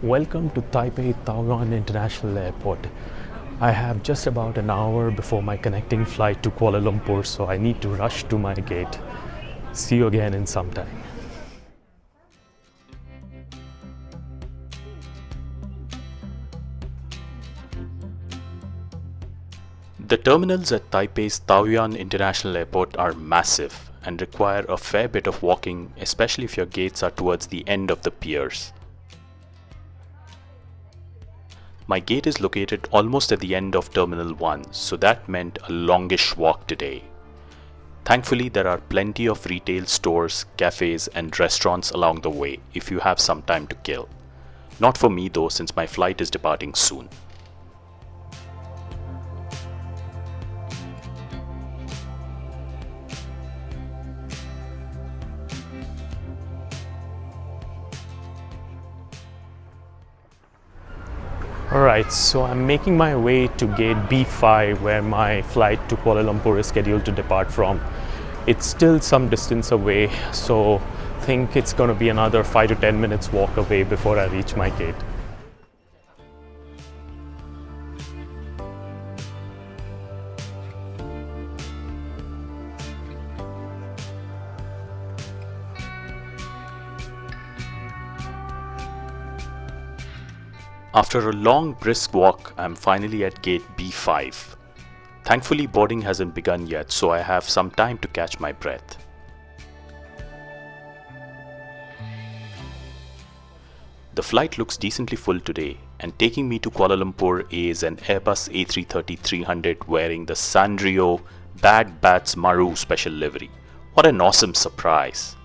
Welcome to Taipei Taoyuan International Airport. I have just about an hour before my connecting flight to Kuala Lumpur, so I need to rush to my gate. See you again in some time. The terminals at Taipei's Taoyuan International Airport are massive and require a fair bit of walking, especially if your gates are towards the end of the piers. My gate is located almost at the end of Terminal 1, so that meant a longish walk today. Thankfully, there are plenty of retail stores, cafes and restaurants along the way if you have some time to kill. Not for me though, since my flight is departing soon. Alright, so I'm making my way to gate B5 where my flight to Kuala Lumpur is scheduled to depart from. It's still some distance away, so I think it's going to be another 5 to 10 minutes walk away before I reach my gate. After a long brisk walk, I'm finally at gate B5. Thankfully, boarding hasn't begun yet, so I have some time to catch my breath. The flight looks decently full today, and taking me to Kuala Lumpur is an Airbus A330-300 wearing the Sanrio Bad Badtz-Maru special livery. What an awesome surprise!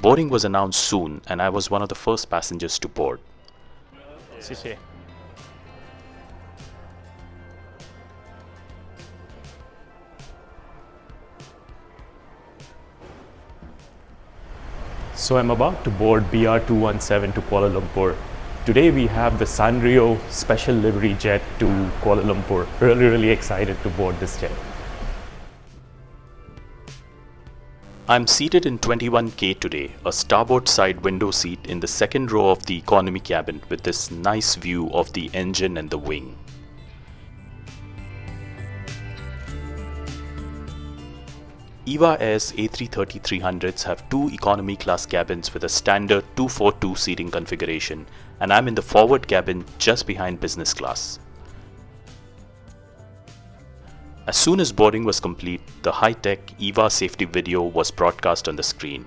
Boarding was announced soon, and I was one of the first passengers to board. So I'm about to board BR217 to Kuala Lumpur. Today we have the Sanrio special livery jet to Kuala Lumpur. Really excited to board this jet. I'm seated in 21K today, a starboard side window seat in the second row of the economy cabin with this nice view of the engine and the wing. EVA Air's A330-300s have two economy class cabins with a standard 242 seating configuration, and I'm in the forward cabin just behind business class. As soon as boarding was complete, the high-tech EVA safety video was broadcast on the screen.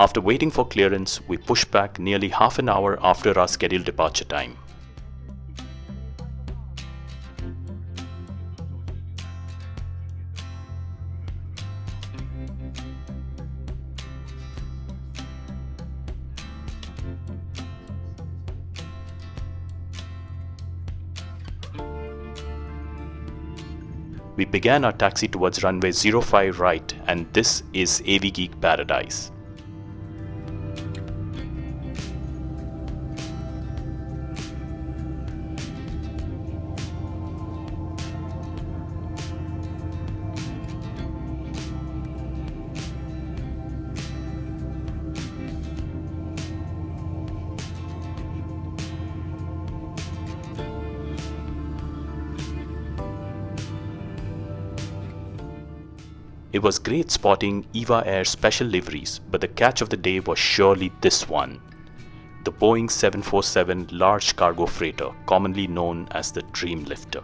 After waiting for clearance, we pushed back nearly half an hour after our scheduled departure time. We began our taxi towards runway 05 right, and this is AV Geek Paradise. It was great spotting EVA Air special liveries, but the catch of the day was surely this one. The Boeing 747 large cargo freighter, commonly known as the Dreamlifter.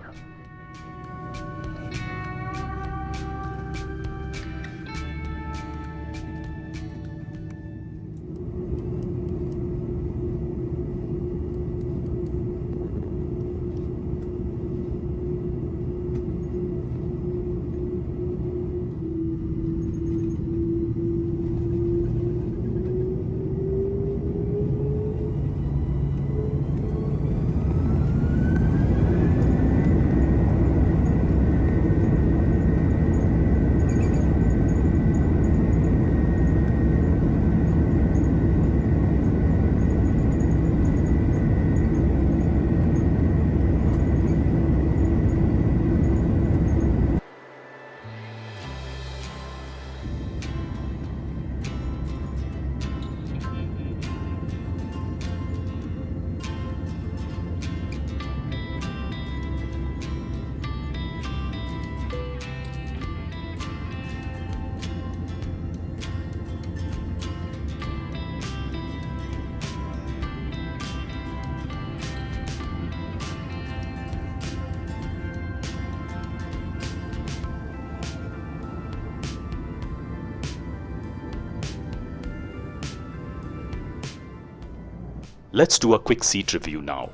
Let's do a quick seat review now.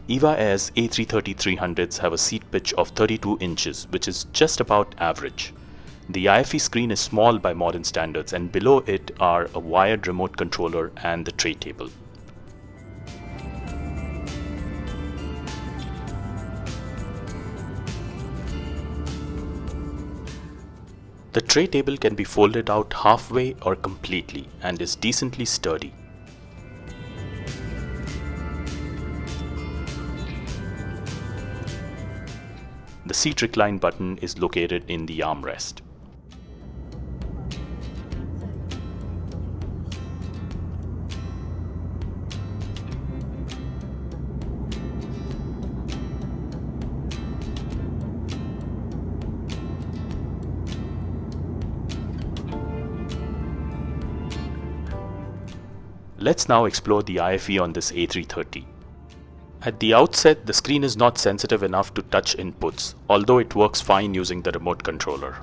EVA Air's A330-300s have a seat pitch of 32 inches, which is just about average. The IFE screen is small by modern standards, and below it are a wired remote controller and the tray table. The tray table can be folded out halfway or completely and is decently sturdy. The seat recline button is located in the armrest. Let's now explore the IFE on this A330. At the outset, the screen is not sensitive enough to touch inputs, although it works fine using the remote controller.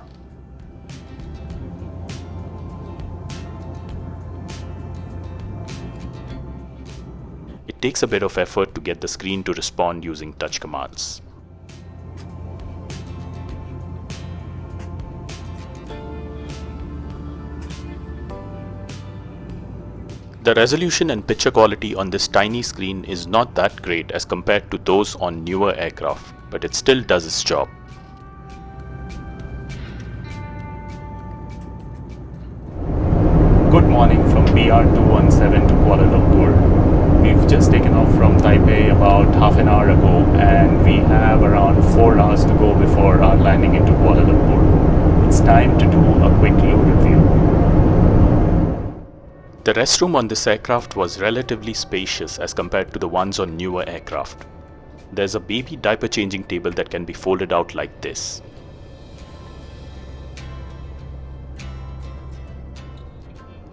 It takes a bit of effort to get the screen to respond using touch commands. The resolution and picture quality on this tiny screen is not that great as compared to those on newer aircraft, but it still does its job. Good morning from BR217 to Kuala Lumpur. We've just taken off from Taipei about half an hour ago, and we have around 4 hours to go before our landing into Kuala Lumpur. It's time to do a quick loo review. The restroom on this aircraft was relatively spacious as compared to the ones on newer aircraft. There's a baby diaper changing table that can be folded out like this.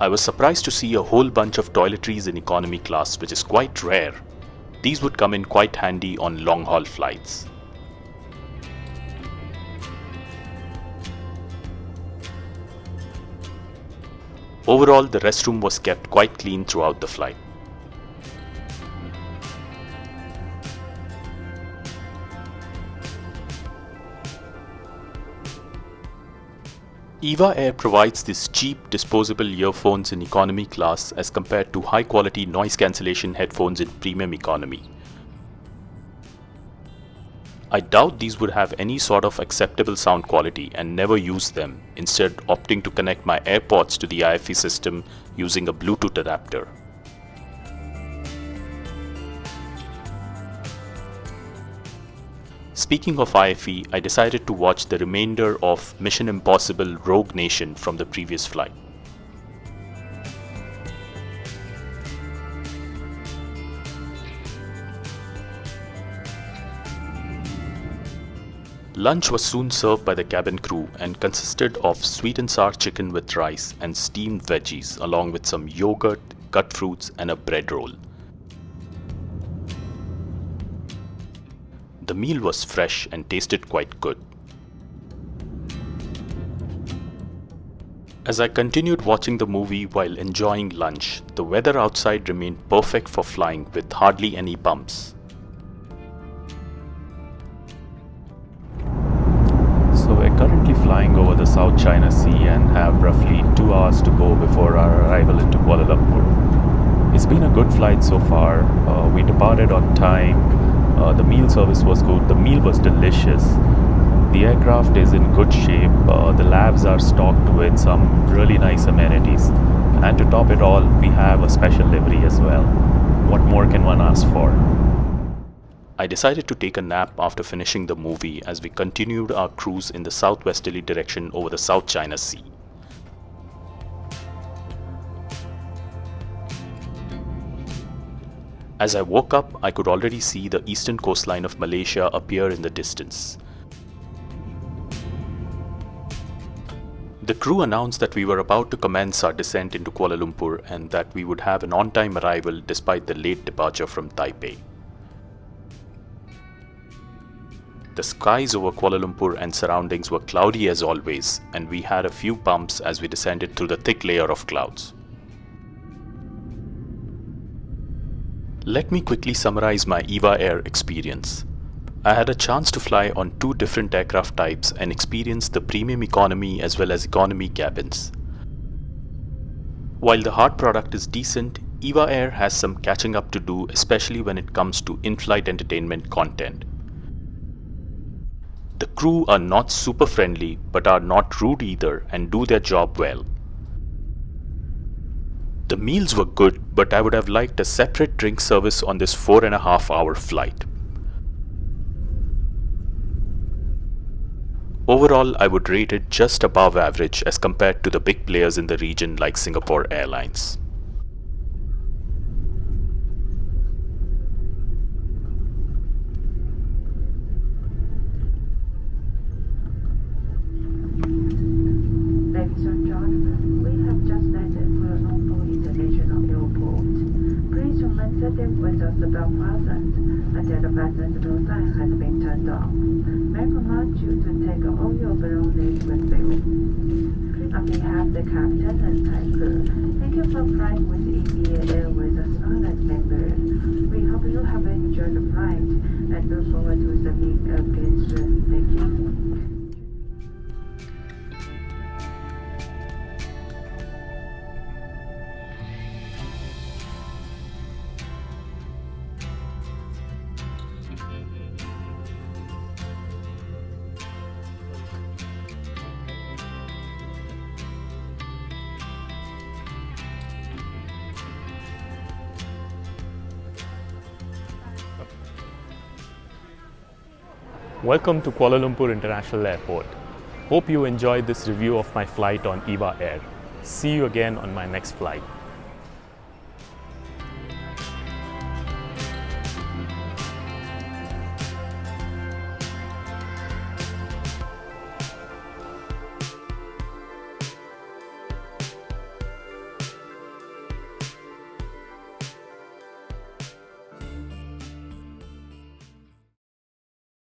I was surprised to see a whole bunch of toiletries in economy class, which is quite rare. These would come in quite handy on long-haul flights. Overall, the restroom was kept quite clean throughout the flight. EVA Air provides these cheap disposable earphones in economy class as compared to high-quality noise cancellation headphones in premium economy. I doubt these would have any sort of acceptable sound quality and never use them, instead opting to connect my AirPods to the IFE system using a Bluetooth adapter. Speaking of IFE, I decided to watch the remainder of Mission Impossible Rogue Nation from the previous flight. Lunch was soon served by the cabin crew and consisted of sweet and sour chicken with rice and steamed veggies along with some yogurt, cut fruits and a bread roll. The meal was fresh and tasted quite good. As I continued watching the movie while enjoying lunch, the weather outside remained perfect for flying with hardly any bumps. So we're currently flying over the South China Sea and have roughly 2 hours to go before our arrival into Kuala Lumpur. It's been a good flight so far. We departed on time. The meal service was good. The meal was delicious. The aircraft is in good shape. The labs are stocked with some really nice amenities. And to top it all, we have a special livery as well. What more can one ask for? I decided to take a nap after finishing the movie as we continued our cruise in the southwesterly direction over the South China Sea. As I woke up, I could already see the eastern coastline of Malaysia appear in the distance. The crew announced that we were about to commence our descent into Kuala Lumpur and that we would have an on-time arrival despite the late departure from Taipei. The skies over Kuala Lumpur and surroundings were cloudy as always, and we had a few bumps as we descended through the thick layer of clouds. Let me quickly summarize my EVA Air experience. I had a chance to fly on 2 different aircraft types and experience the premium economy as well as economy cabins. While the hard product is decent, EVA Air has some catching up to do, especially when it comes to in-flight entertainment content. The crew are not super friendly but are not rude either and do their job well. The meals were good, but I would have liked a separate drink service on this 4.5-hour flight. Overall, I would rate it just above average as compared to the big players in the region like Singapore Airlines. Ladies and gentlemen, we have just landed Kuala Lumpur International Airport. Please remain seated with your seatbelt fastened until the fasten sign has been turned on. May I remind you to take all your belongings with you. On behalf of the captain and type crew, thank you for flying with EVA Airways as honest members. We hope you have enjoyed the flight and look forward to serving again soon. Thank you. Welcome to Kuala Lumpur International Airport. Hope you enjoyed this review of my flight on EVA Air. See you again on my next flight.